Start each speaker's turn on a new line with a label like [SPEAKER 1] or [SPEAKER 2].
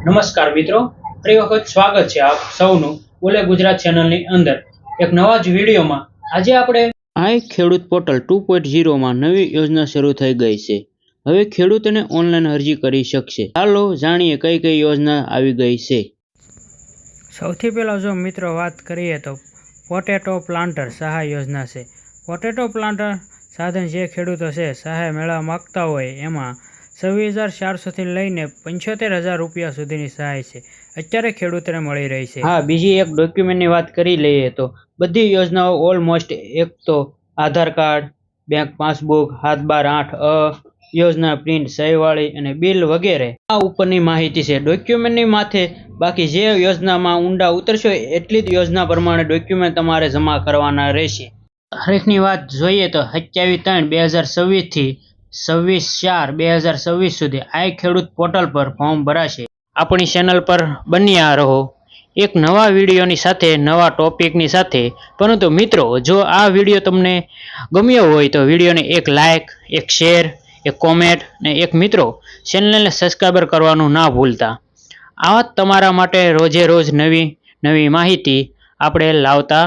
[SPEAKER 1] નમસ્કાર મિત્રો, ફરી વખત સ્વાગત છે આપ સૌનું બોલે ગુજરાત ચેનલની અંદર એક નવા જ વિડીયોમાં. આજે આપણે
[SPEAKER 2] આઈ ખેડૂત પોર્ટલ 2.0 માં નવી યોજના શરૂ થઈ ગઈ છે. હવે ખેડૂતોને ઓનલાઈન અરજી કરી શકશે. ચાલો જાણીએ કઈ કઈ યોજના આવી ગઈ છે.
[SPEAKER 3] સૌથી પહેલાં જો મિત્રો વાત કરીએ તો પોટેટો પ્લાન્ટર સહાય યોજના છે. પોટેટો પ્લાન્ટર સાધન જે ખેડૂતો છે સહાય મેળવવા માગતા હોય એમાં 26,400થી લઈને 75,000 રૂપિયા સુધીની સહાય છે અત્યારે ખેડૂતોને મળી રહી છે.
[SPEAKER 2] હા, બીજી એક ડોક્યુમેન્ટની વાત કરી લઈએ તો બધી યોજનાઓ ઓલમોસ્ટ એક તો આધાર કાર્ડ, બેંક પાસબુક, 7/12 યોજના પ્રિન્ટ, સહીવાળી અને બિલ વગેરે આ ઉપરની માહિતી છે ડોક્યુમેન્ટની માથે. બાકી જે યોજનામાં ઊંડા ઉતરશો એટલી જ યોજના પ્રમાણે ડોક્યુમેન્ટ તમારે જમા કરવાના રહેશે. તારીખની વાત જોઈએ તો 27/3/2026 થી 26/4/2026 સુધી આઈ ખેડૂત પોર્ટલ પર ફોર્મ ભરાશે. આપણી ચેનલ પર બન્યા રહો એક નવા વિડીયોની સાથે, નવા ટોપિકની સાથે. પરંતુ મિત્રો, જો આ વિડીયો તમને ગમ્યો હોય તો વિડીયોને એક લાઇક, એક શેર, એક કોમેન્ટ અને એક મિત્રો ચેનલને સબસ્ક્રાઈબર કરવાનું ના ભૂલતા. આ તમારા માટે રોજે રોજ નવી નવી માહિતી આપણે લાવતા